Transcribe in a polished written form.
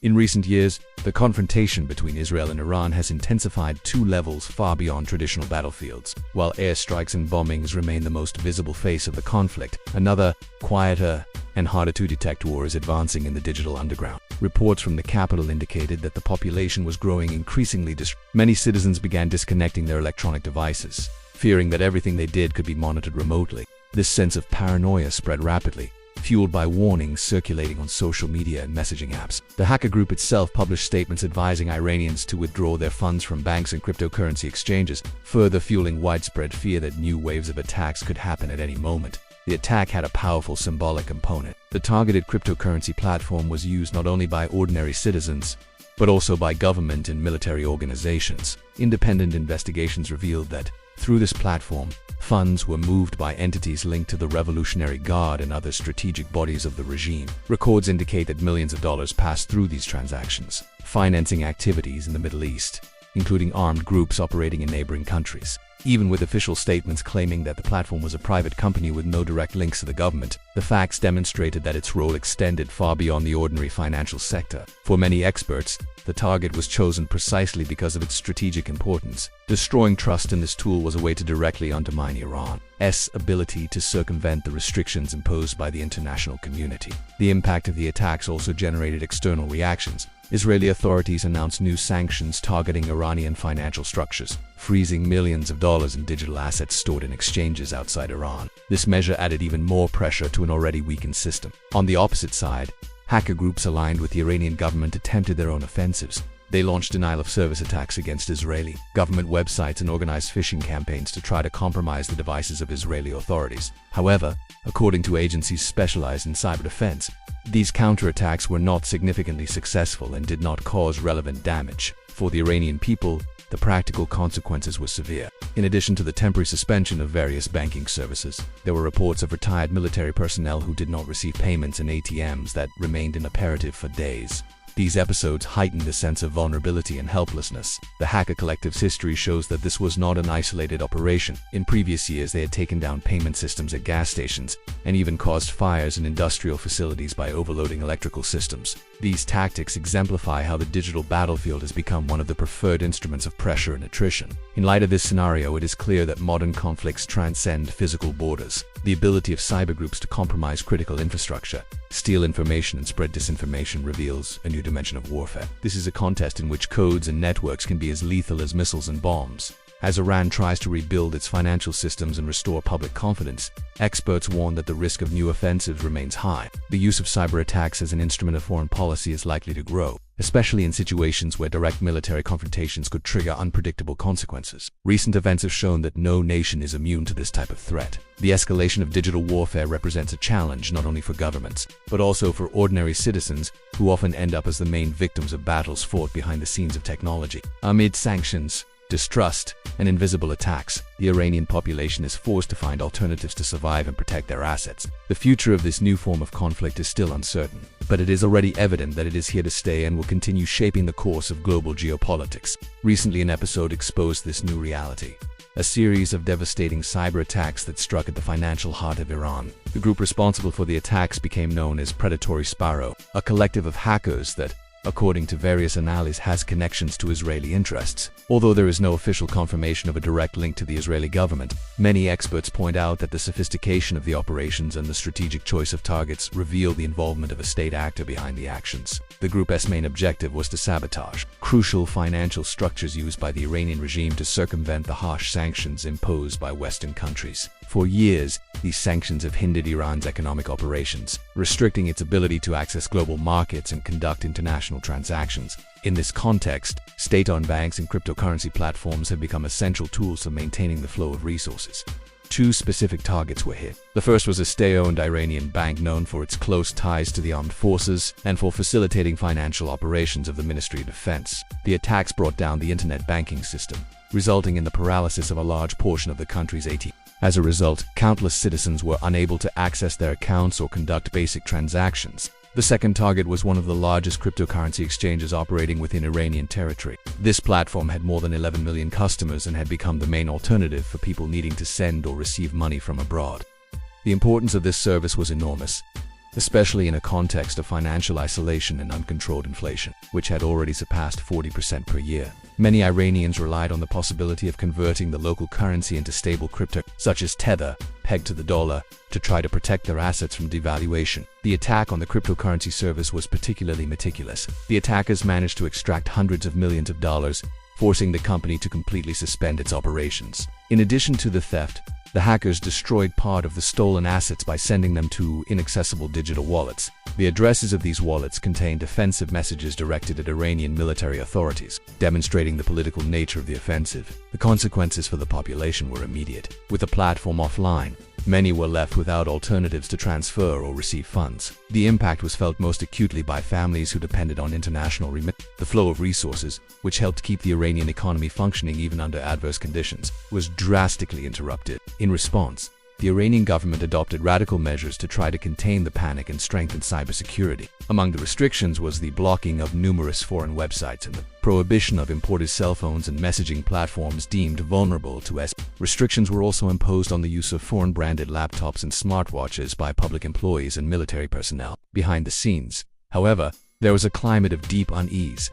In recent years, the confrontation between Israel and Iran has intensified to levels far beyond traditional battlefields. While airstrikes and bombings remain the most visible face of the conflict, another, quieter, and harder to detect war is advancing in the digital underground. Reports from the capital indicated that the population was growing increasingly Many citizens began disconnecting their electronic devices, fearing that everything they did could be monitored remotely. This sense of paranoia spread rapidly, fueled by warnings circulating on social media and messaging apps. The hacker group itself published statements advising Iranians to withdraw their funds from banks and cryptocurrency exchanges, further fueling widespread fear that new waves of attacks could happen at any moment. The attack had a powerful symbolic component. The targeted cryptocurrency platform was used not only by ordinary citizens, but also by government and military organizations. Independent investigations revealed that, through this platform, funds were moved by entities linked to the Revolutionary Guard and other strategic bodies of the regime. Records indicate that millions of dollars passed through these transactions, financing activities in the Middle East, including armed groups operating in neighboring countries. Even with official statements claiming that the platform was a private company with no direct links to the government, the facts demonstrated that its role extended far beyond the ordinary financial sector. For many experts, the target was chosen precisely because of its strategic importance. Destroying trust in this tool was a way to directly undermine Iran's ability to circumvent the restrictions imposed by the international community. The impact of the attacks also generated external reactions. Israeli authorities announced new sanctions targeting Iranian financial structures, freezing millions of dollars in digital assets stored in exchanges outside Iran. This measure added even more pressure to an already weakened system. On the opposite side, hacker groups aligned with the Iranian government attempted their own offensives. They launched denial-of-service attacks against Israeli government websites and organized phishing campaigns to try to compromise the devices of Israeli authorities. However, according to agencies specialized in cyber defense, these counterattacks were not significantly successful and did not cause relevant damage. For the Iranian people, the practical consequences were severe. In addition to the temporary suspension of various banking services, there were reports of retired military personnel who did not receive payments and ATMs that remained inoperative for days. These episodes heightened the sense of vulnerability and helplessness. The hacker collective's history shows that this was not an isolated operation. In previous years, they had taken down payment systems at gas stations and even caused fires in industrial facilities by overloading electrical systems. These tactics exemplify how the digital battlefield has become one of the preferred instruments of pressure and attrition. In light of this scenario, it is clear that modern conflicts transcend physical borders. The ability of cybergroups to compromise critical infrastructure, steal information, and spread disinformation reveals a new dimension of warfare. This is a contest in which codes and networks can be as lethal as missiles and bombs. As Iran tries to rebuild its financial systems and restore public confidence, experts warn that the risk of new offensives remains high. The use of cyber attacks as an instrument of foreign policy is likely to grow, especially in situations where direct military confrontations could trigger unpredictable consequences. Recent events have shown that no nation is immune to this type of threat. The escalation of digital warfare represents a challenge not only for governments, but also for ordinary citizens who often end up as the main victims of battles fought behind the scenes of technology. Amid sanctions, distrust, and invisible attacks, the Iranian population is forced to find alternatives to survive and protect their assets. The future of this new form of conflict is still uncertain, but it is already evident that it is here to stay and will continue shaping the course of global geopolitics. Recently, an episode exposed this new reality. A series of devastating cyber attacks that struck at the financial heart of Iran. The group responsible for the attacks became known as Predatory Sparrow, a collective of hackers that, according to various analyses, has connections to Israeli interests. Although there is no official confirmation of a direct link to the Israeli government, many experts point out that the sophistication of the operations and the strategic choice of targets reveal the involvement of a state actor behind the actions. The group's main objective was to sabotage crucial financial structures used by the Iranian regime to circumvent the harsh sanctions imposed by Western countries. For years, these sanctions have hindered Iran's economic operations, restricting its ability to access global markets and conduct international transactions. In this context, state-owned banks and cryptocurrency platforms have become essential tools for maintaining the flow of resources. Two specific targets were hit. The first was a state-owned Iranian bank known for its close ties to the armed forces and for facilitating financial operations of the Ministry of Defense. The attacks brought down the internet banking system, resulting in the paralysis of a large portion of the country's ATMs. As a result, countless citizens were unable to access their accounts or conduct basic transactions. The second target was one of the largest cryptocurrency exchanges operating within Iranian territory. This platform had more than 11 million customers and had become the main alternative for people needing to send or receive money from abroad. The importance of this service was enormous. especially in a context of financial isolation and uncontrolled inflation, which had already surpassed 40% per year. Many Iranians relied on the possibility of converting the local currency into stable crypto, such as Tether, pegged to the dollar, to try to protect their assets from devaluation. The attack on the cryptocurrency service was particularly meticulous. The attackers managed to extract hundreds of millions of dollars, forcing the company to completely suspend its operations. In addition to the theft, the hackers destroyed part of the stolen assets by sending them to inaccessible digital wallets. The addresses of these wallets contained offensive messages directed at Iranian military authorities, demonstrating the political nature of the offensive. The consequences for the population were immediate. With the platform offline, many were left without alternatives to transfer or receive funds. The impact was felt most acutely by families who depended on international remittances. The flow of resources, which helped keep the Iranian economy functioning even under adverse conditions, was drastically interrupted. In response, the Iranian government adopted radical measures to try to contain the panic and strengthen cybersecurity. Among the restrictions was the blocking of numerous foreign websites and the prohibition of imported cell phones and messaging platforms deemed vulnerable to espionage. Restrictions were also imposed on the use of foreign-branded laptops and smartwatches by public employees and military personnel. Behind the scenes, however, there was a climate of deep unease.